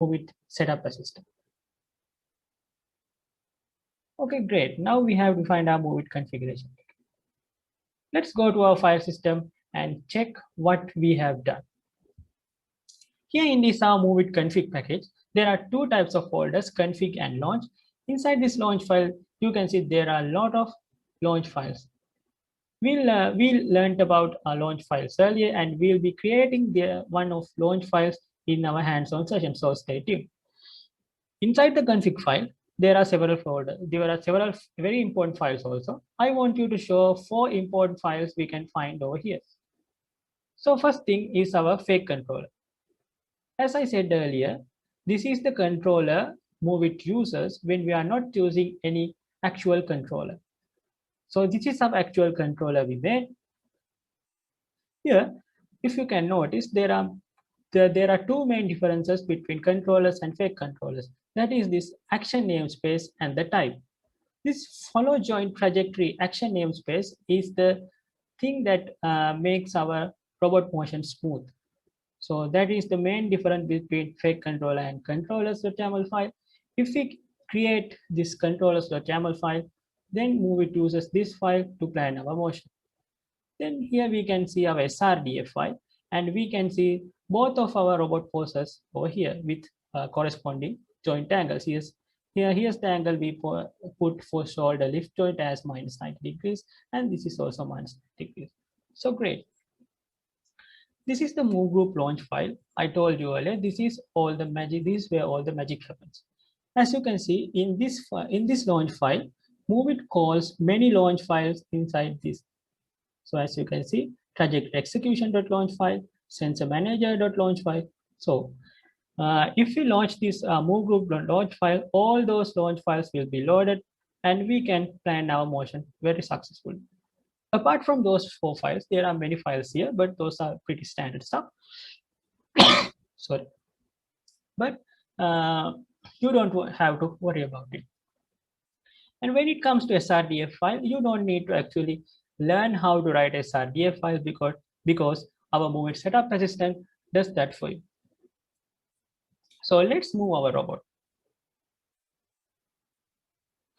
Moveit setup assistant. Okay, great. Now we have defined our Moveit configuration. Let's go to our file system and check what we have done. Here in this our Moveit config package, there are two types of folders, config and launch. Inside this launch file, you can see there are a lot of launch files. We learned about our launch files earlier, and we'll be creating the one of launch files in our hands-on session. So stay tuned. Inside the config file, there are several folders. There are several very important files also. I want you to show 4 important files we can find over here. So first thing is our fake controller. As I said earlier, this is the controller Moveit uses when we are not using any actual controller. So this is some actual controller we made. Here, if you can notice, there are two main differences between controllers and fake controllers. That is this action namespace and the type. This follow joint trajectory action namespace is the thing that makes our robot motion smooth. So that is the main difference between fake controller and controllers.yaml file. If we create this controllers.yaml file, then Moveit uses this file to plan our motion. Then here we can see our SRDF file, and we can see both of our robot poses over here with corresponding joint angles. Here's the angle we put for shoulder lift joint as minus 90 degrees, and this is also minus 90 degrees. So great. This is the move group launch file. I told you earlier, this is all the magic. This is where all the magic happens. As you can see in this launch file, Moveit calls many launch files inside this. So as you can see, trajectory execution.launch file, sensor manager.launch file. So if we launch this move group launch file, all those launch files will be loaded, and we can plan our motion very successfully. Apart from those 4 files, there are many files here, but those are pretty standard stuff. Sorry, but you don't have to worry about it. And when it comes to SRDF file, you don't need to actually learn how to write SRDF files because our Moveit setup assistant does that for you. So let's move our robot.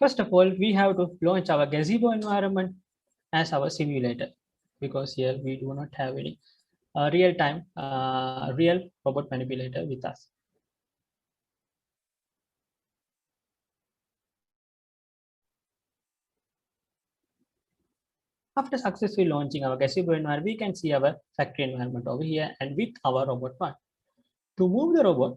First of all, we have to launch our Gazebo environment as our simulator, because here we do not have any real robot manipulator with us. After successfully launching our Gazebo environment, we can see our factory environment over here and with our robot one. To move the robot,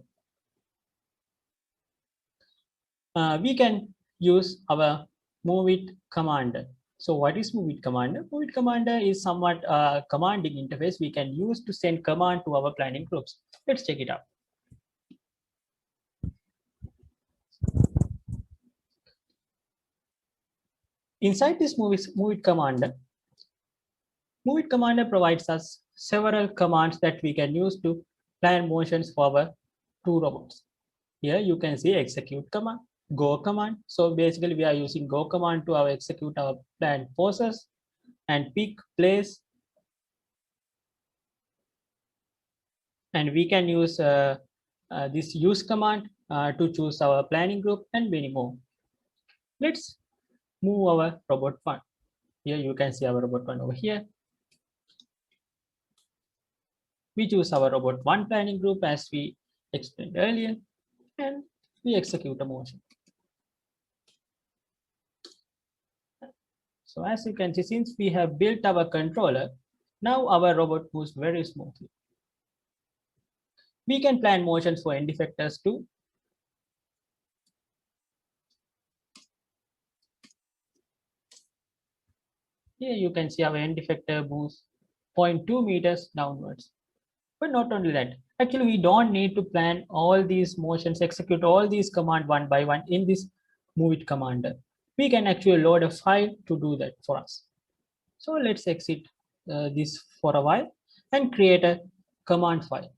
we can use our Moveit commander. So what is Moveit commander? Moveit commander is somewhat commanding interface we can use to send command to our planning groups. Let's check it out. Inside this Moveit commander provides us several commands that we can use to plan motions for our 2 robots. Here you can see execute command, go command. So basically we are using go command to execute our planned poses, and pick, place. And we can use this use command to choose our planning group and many more. Let's move our robot one. Here you can see our robot one over here. We choose our robot one planning group as we explained earlier, and we execute a motion. So as you can see, since we have built our controller, now our robot moves very smoothly. We can plan motions for end effectors too. Here you can see our end effector moves 0.2 meters downwards. But not only that, actually we don't need to plan all these motions, execute all these commands one by one in this Moveit commander. We can actually load a file to do that for us. So let's exit this for a while and create a command file.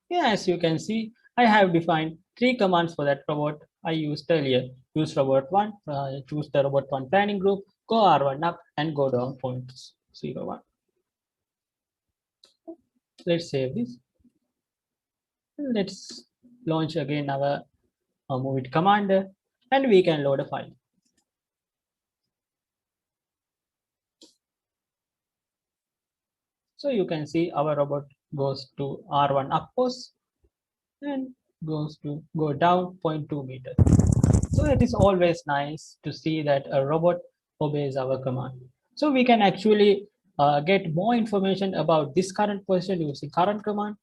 Yeah, as you can see, I have defined 3 commands for that robot I used earlier. Use robot 1, choose the robot 1 planning group, go R1 up and go down 0.01. let's save this. Let's launch again our move it command, and we can load a file. So you can see our robot goes to R1 up post and goes to go down 0.2 meters. So it is always nice to see that a robot obeys our command. So we can actually get more information about this current position using current command.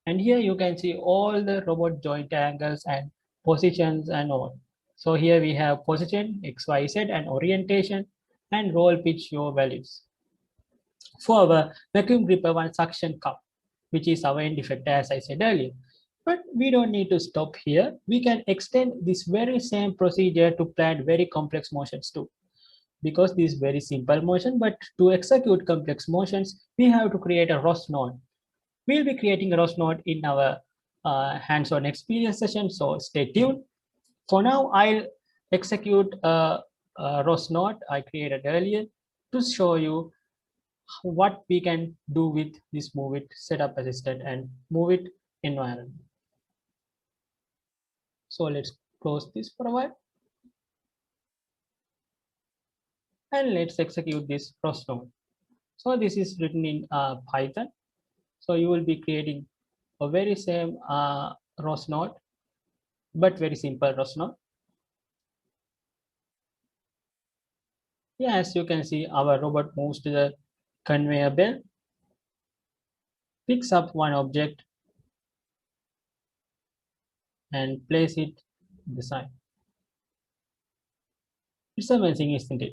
And here you can see all the robot joint angles and positions and all. So here we have position, X, Y, Z, and orientation, and roll pitch yaw values. For our vacuum gripper one suction cup, which is our end effect as I said earlier. But we don't need to stop here. We can extend this very same procedure to plan very complex motions too. Because this is very simple motion, but to execute complex motions, we have to create a ROS node. We'll be creating a ROS node in our hands-on experience session, so stay tuned. For now, I'll execute a ROS node I created earlier to show you what we can do with this move it setup assistant and move it environment. So let's close this for a while. And let's execute this ROS node. So this is written in Python. So you will be creating a very same ROS node, but very simple ROS node. Yeah, as you can see, our robot moves to the conveyor belt, picks up one object, and place it in the side. It's amazing, isn't it?